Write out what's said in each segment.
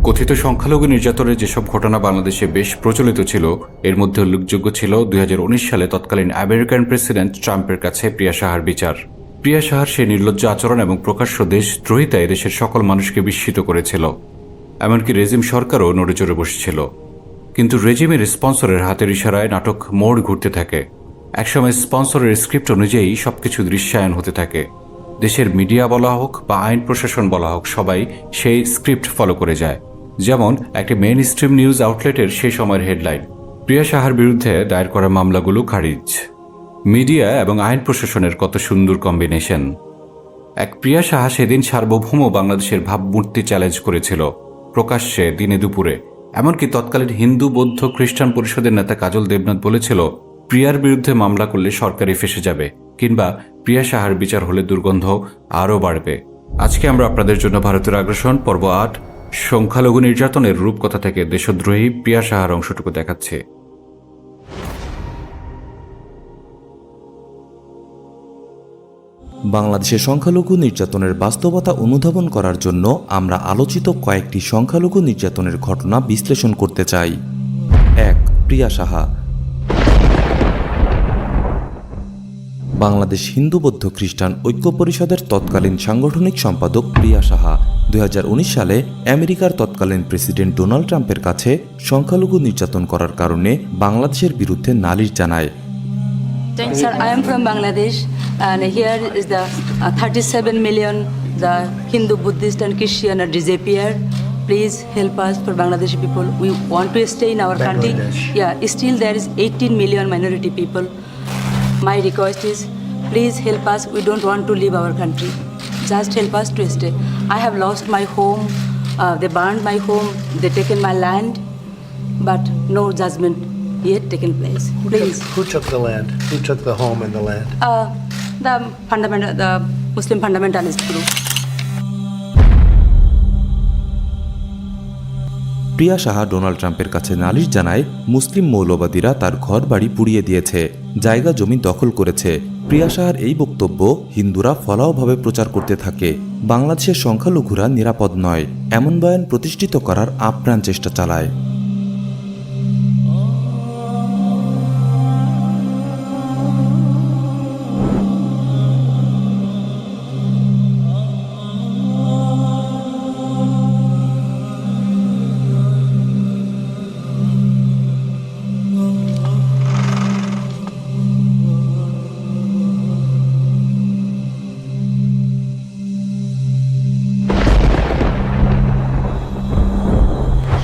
কথিত সংখ্যালঘু নির্যাতনের যেসব ঘটনা বাংলাদেশে বেশ প্রচলিত ছিল, এর মধ্যে উল্লেখযোগ্য ছিল 2019 সালে তৎকালীন আমেরিকান প্রেসিডেন্ট ট্রাম্পের কাছে প্রিয়া সাহার বিচার। প্রিয়া সাহার সেই নির্লজ্জ আচরণ এবং প্রকাশ্য দেশদ্রোহিতায় দেশের সকল মানুষকে বিস্মিত করেছিল। এমনকি রেজিম সরকারও নড়েচড়ে বসেছিল। কিন্তু রেজিমের স্পন্সরের হাতের ইশারায় নাটক মোড় ঘুরতে থাকে। একসময় স্পন্সরের স্ক্রিপ্ট অনুযায়ী সবকিছু দৃশ্যায়ন হতে থাকে। দেশের মিডিয়া বলা হোক বা আইন প্রশাসন বলা হোক, সবাই সেই স্ক্রিপ্ট ফলো করে যায়। যেমন একটি মেইন স্ট্রিম নিউজ আউটলেটের সেই সময়ের হেডলাইন, প্রিয়া সাহার বিরুদ্ধে দায়ের করা মামলাগুলো খারিজ। মিডিয়া এবং আইন প্রশাসনের কত সুন্দর কম্বিনেশন। এক প্রিয়া সাহা সেদিন সার্বভৌম বাংলাদেশের ভাবমূর্তি চ্যালেঞ্জ করেছিল প্রকাশ্যে, দিনে দুপুরে। এমনকি তৎকালীন হিন্দু বৌদ্ধ খ্রিস্টান পরিষদের নেতা কাজল দেবনাথ বলেছিল, প্রিয়ার বিরুদ্ধে মামলা করলে সরকারই ফেসে যাবে, কিংবা প্রিয়া সাহার বিচার হলে দুর্গন্ধ আরও বাড়বে। আজকে আমরা আপনাদের জন্য ভারতের আগ্রাসন পর্ব 8 সংখ্যালঘু নির্যাতনের রূপকথা থেকে দেশদ্রোহী প্রিয়া সাহার অংশটুকু দেখাচ্ছে। বাংলাদেশে সংখ্যালঘু নির্যাতনের বাস্তবতা অনুধাবন করার জন্য আমরা আলোচিত কয়েকটি সংখ্যালঘু নির্যাতনের ঘটনা বিশ্লেষণ করতে চাই। 1. প্রিয়া সাহা। বাংলাদেশ হিন্দু বৌদ্ধ খ্রিস্টান ঐক্য পরিষদের তৎকালীন সাংগঠনিক সম্পাদক প্রিয়া সাহা 2019 সালে আমেরিকার তৎকালীন প্রেসিডেন্ট ডোনাল্ড ট্রাম্পের কাছে সংখ্যালঘু নির্যাতন করার কারণে বাংলাদেশের বিরুদ্ধে নালিশ জানায়। Sir, I am from Bangladesh, and here is the 37 million the Hindu, Buddhist, and Christian are disappeared. Please help us for Bangladeshi people. We want to stay in our country. Yeah, still there is 18 million minority people. My request is, please help us. We don't want to leave our country. Just help us to stay. I have lost my home. They burned my home. They taken my land, but no judgment yet taken place. Please. Who took the land? Who took the home and the land? The Muslim fundamentalist group. Priya Saha Donald ট্রাম্পের কাছে নালিশ জানায়, মুসলিম মৌলবাদীরা তার ঘর বাড়ি পুড়িয়ে দিয়েছে, জায়গা জমি দখল করেছে। প্রিয়া সাহার এই বক্তব্য হিন্দুরা ফলাওভাবে প্রচার করতে থাকে। বাংলাদেশের সংখ্যালঘুরা নিরাপদ নয়, এমন বয়ান প্রতিষ্ঠিত করার আপ্রাণ চেষ্টা চালায়।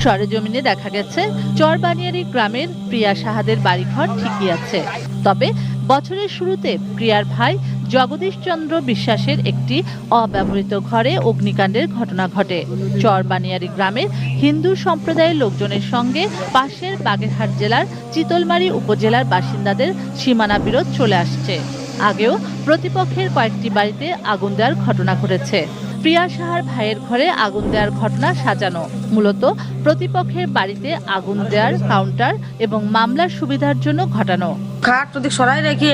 সরেজমিনে দেখা গেছে, চরবানিয়ারি গ্রামের প্রিয়া সাহাদের বাড়িঘর ঠিকই আছে। তবে বছরের শুরুতে প্রিয়ার ভাই জগদীশ চন্দ্র বিশ্বাসের একটি অব্যবহৃত ঘরে অগ্নিকাণ্ডের ঘটনা ঘটে। চরবানিয়ারি গ্রামের হিন্দু সম্প্রদায়ের লোকজনের সঙ্গে পাশের বাগেরহাট জেলার চিতলমারী উপজেলার বাসিন্দাদের সীমানা বিরোধ চলে আসছে। আগেও প্রতিপক্ষের কয়েকটি বাড়িতে আগুন দেওয়ার ঘটনা ঘটেছে। প্রিয়া সাহার ভাইয়ের ঘরে আগুন দেওয়ার ঘটনা সাজানো, মূলত প্রতিপক্ষের বাড়িতে আগুন দেওয়ার কাউন্টার এবং মামলার সুবিধার জন্য ঘটানো। খাট যদি সরাই রেখে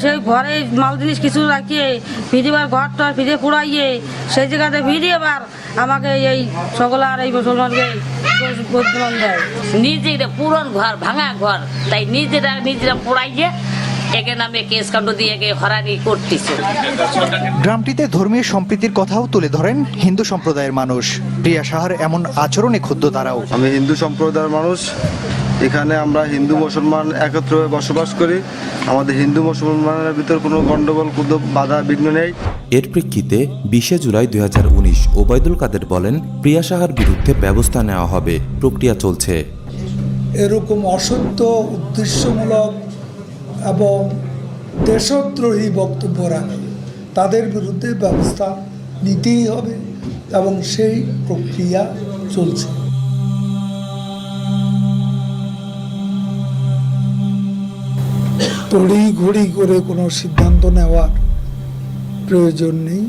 সেই ঘরে মাল জিনিস কিছু রাখিয়ে ফিরিবার ঘরটা ফিরে পুড়াইয়ে সেই জায়গাতে ফিরিয়ে আবার আমাকে এই সকল আর এই মুসলমানকে দেয়। নিজেরা পুরন ঘর ভাঙা ঘর, তাই নিজেরা পুড়াইয়ে একে নামে কেস কাণ্ড দিয়ে হরানি করতেছে। গ্রামটিতে ধর্মীয় সম্প্রীতির কথাও তুলে ধরেন হিন্দু সম্প্রদায়ের মানুষ। প্রিয়া সাহার এমন আচরণে ক্ষুব্ধ তারাও। আমি হিন্দু সম্প্রদায়ের মানুষ, এখানে আমরা হিন্দু মুসলমান একত্র বসবাস করি। আমাদের হিন্দু মুসলমানের ভিতর কোনো গণ্ডগোল বাধা বিঘ্ন নেই। এর প্রেক্ষিতে 20 জুলাই 2019 ওবায়দুল কাদের বলেন, প্রিয়া সাহার বিরুদ্ধে ব্যবস্থা নেওয়া হবে, প্রক্রিয়া চলছে। এরকম অসত্য, উদ্দেশ্যমূলক এবং দেশদ্রোহী বক্তব্য রাখে তাদের বিরুদ্ধে ব্যবস্থা নিতেই হবে এবং সেই প্রক্রিয়া চলছে। তড়িঘড়ি করে কোনো সিদ্ধান্ত নেওয়ার প্রয়োজন নেই।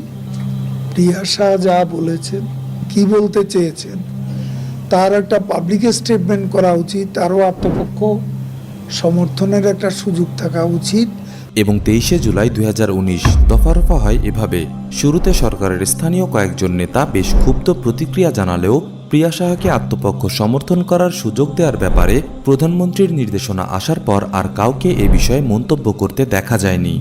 প্রিয়া সাহা যা বলেছেন, কি বলতে চেয়েছেন, তার একটা পাবলিক স্টেটমেন্ট করা উচিত। তারও আত্মপক্ষ সমর্থনের একটা সুযোগ থাকা উচিত। এবং 23 জুলাই 2019 দফারফা হয় এভাবে। শুরুতে সরকারের স্থানীয় কয়েকজন নেতা বেশ ক্ষুব্ধ প্রতিক্রিয়া জানালেও প্রিয়া সাহাকে আত্মপক্ষ সমর্থন করার সুযোগ দেওয়ার ব্যাপারে প্রধানমন্ত্রীর নির্দেশনা আসার পর আর কাউকে এ বিষয়ে মন্তব্য করতে দেখা যায়নি।